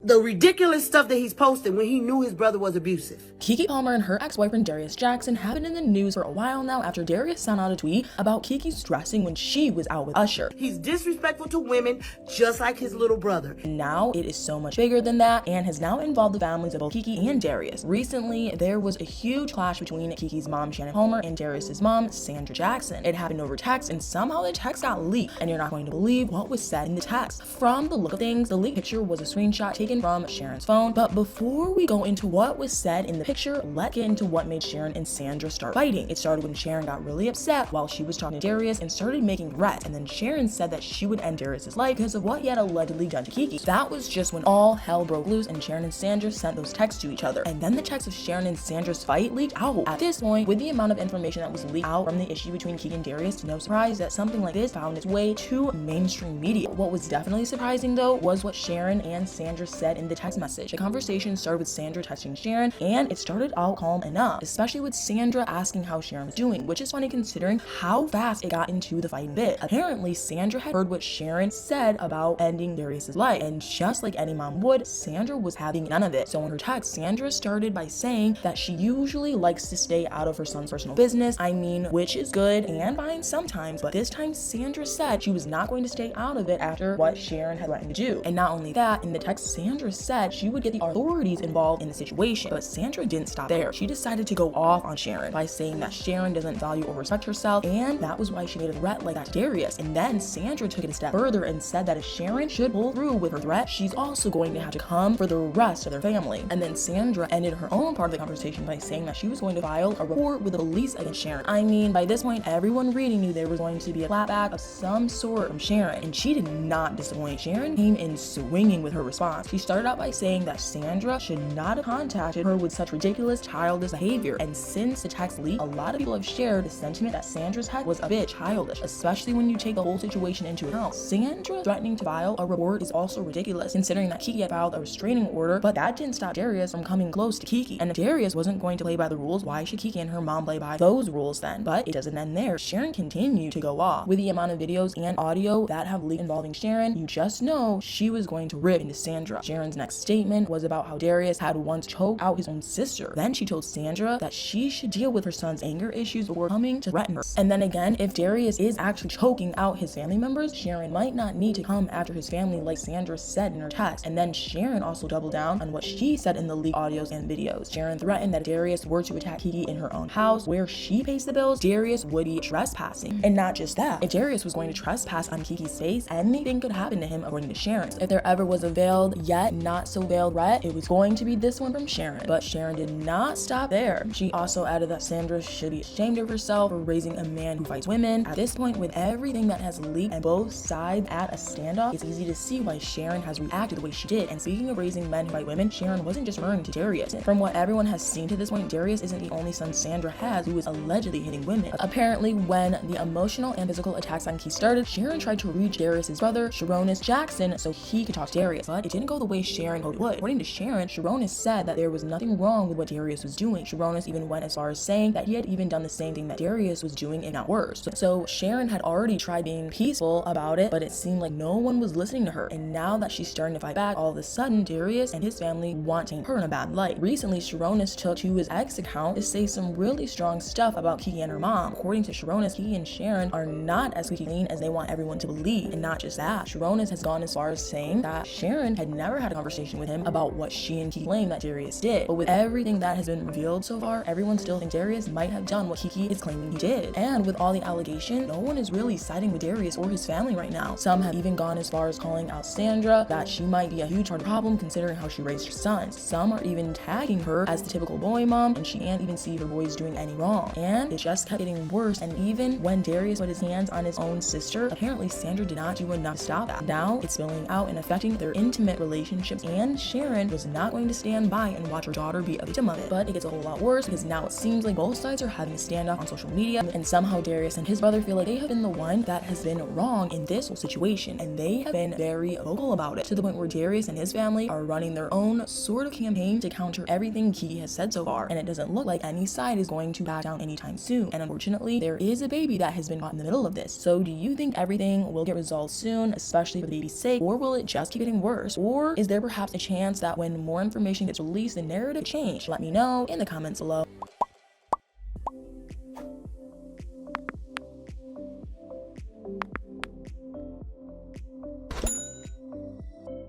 the ridiculous stuff that he's posting when he knew his brother was abusive. Keke Palmer and her ex-boyfriend Darius Jackson have been in the news for a while now after Darius sent out a tweet about Keke's dressing when she was out with Usher. He's disrespectful to women just like his little brother. And now it is so much bigger than that and has now involved the families of both Keke and Darius. Recently, there was a huge clash between Keke's mom, Sharon Palmer, and Darius's mom, Sandra Jackson. It happened over text, and somehow the text got leaked, and you're not going to believe what was said in the text. From the look of things, the leaked picture was a screenshot taken from Sharon's phone. But before we go into what was said in the picture, let's get into what made Sharon and Sandra start fighting. It started when Sharon got really upset while she was talking to Darius and started making threats, and then Sharon said that she would end Darius's life because of what he had allegedly done to Keke. That was just when all hell broke loose, and Sharon and Sandra sent those texts to each other. And then the text of Sharon and Sandra's fight leaked out. At this point, with the amount of information that was leaked out from the issue between Keke and Darius, no surprise that something like this found its way to mainstream media. What was definitely surprising though was what Sharon and Sandra said in the text message. The conversation started with Sandra texting Sharon, and it started out calm enough, especially with Sandra asking how Sharon was doing, which is funny considering how fast it got into the fighting bit. Apparently, Sandra had heard what Sharon said about ending Darius's life, and just like any mom would, Sandra was having none of it. So in her text, Sandra started by saying that she usually likes to stay out of her son's personal business. I mean, which is good and fine sometimes, but this time Sandra said she was not going to stay out of it after what Sharon had threatened to do. And not only that, in the text, Sandra said she would get the authorities involved in the situation. But Sandra didn't stop there. She decided to go off on Sharon by saying that Sharon doesn't value or respect herself, and that was why she made a threat like that to Darius. And then Sandra took it a step further and said that if Sharon should pull through with her threat, she's also going to have to come for the rest of their family. And then Sandra ended her own part of the conversation by saying that she was going to file a report with the police against Sharon. I mean, by this point, everyone reading knew there was going to be a clapback of some sort from Sharon, and she did not disappoint. Sharon came in swinging with her response. She started out by saying that Sandra should not have contacted her with such ridiculous, childish behavior. And since the text leaked, a lot of people have shared the sentiment that Sandra's text was a bit childish, especially when you take the whole situation into account. Sandra threatening to file a report is also ridiculous, considering that Keke had filed a restraining order, but that didn't stop Darius from coming close to Keke. And if Darius wasn't going to play by the rules, why should Keke and her mom play by those rules then? But it doesn't end there. Sharon continued to go off. With the amount of videos and audio that have leaked involving Sharon, you just know she was going to rip into Sandra. Sharon's next statement was about how Darius had once choked out his own sister. Then she told Sandra that she should deal with her son's anger issues before coming to threaten her. And then again, if Darius is actually choking out his family members, Sharon might not need to come after his family like Sandra said in her text. And then Sharon also doubled down on what she said in the leaked audios and videos. Sharon threatened that if Darius were to attack Keke in her own house where she pays the bills, Darius would be trespassing. And not just that, if Darius was going to trespass on Keke's space, anything could happen to him according to Sharon. If there ever was a veiled yet not so veiled threat, it was going to be this one from Sharon. But Sharon did not stop there. She also added that Sandra should be ashamed of herself for raising a man who fights women. At this point, with everything that has leaked and both sides at a standoff, it's easy to see why Sharon has reacted the way she did. And speaking of raising men who fight women, Sharon wasn't just referring to Darius. From what everyone has seen to this point, Darius isn't the only son Sandra has who is allegedly hitting women. Apparently, when the emotional and physical attacks on Keke started, Sharon tried to reach Darius's brother, Darius Jackson, so he could talk to Darius, but it didn't go the way Sharon hoped it would. According to Sharon, Darius said that there was nothing wrong with what Darius was doing. Darius even went as far as saying that he had even done the same thing that Darius was doing and not worse. So Sharon had already tried being peaceful about it, but it seemed like no one was listening to her. And now that she's starting to fight back, all of a sudden Darius and his family want to paint her in a bad light. Recently, Darius took to his ex account to say some really strong stuff about Keke and her mom. According to Darius, Keke and Sharon are not as squeaky clean as they want everyone to believe. And not just that, Darius has gone as far as saying that Sharon had never had a conversation with him about what she and Keke claim that Darius did. But with everything that has been revealed so far, everyone still thinks Darius might have done what Keke is claiming he did. And with all the allegations, no one is really siding with Darius or his family right now. Some have even gone as far as calling out Sandra that she might be a huge part of the problem considering how she raised her sons. Some are even tagging her as the typical boy mom, and she can't even see her boys doing any wrong. And it just kept getting worse, and even when Darius put his hands on his own sister, apparently Sandra did not do enough to stop that. Now it's spilling out and affecting their intimate relationships, and Sharon was not going to stand by and watch her daughter be a victim of it. But it gets a whole lot worse because now it seems like both sides are having a standoff on social media, and somehow Darius and his brother feel like they have been the one that has been wrong in this whole situation, and they have been very vocal about it, to the point where Darius and his family are running their own sort of campaign to counter everything Keke has said so far, and it doesn't look like any side is going to back down anytime soon. And unfortunately, there is a baby that has been caught in the middle of this. So do you think everything will get resolved soon, especially for the baby's sake, or will it just keep getting worse? Or Is there perhaps a chance that when more information gets released, the narrative change? Let me know in the comments below.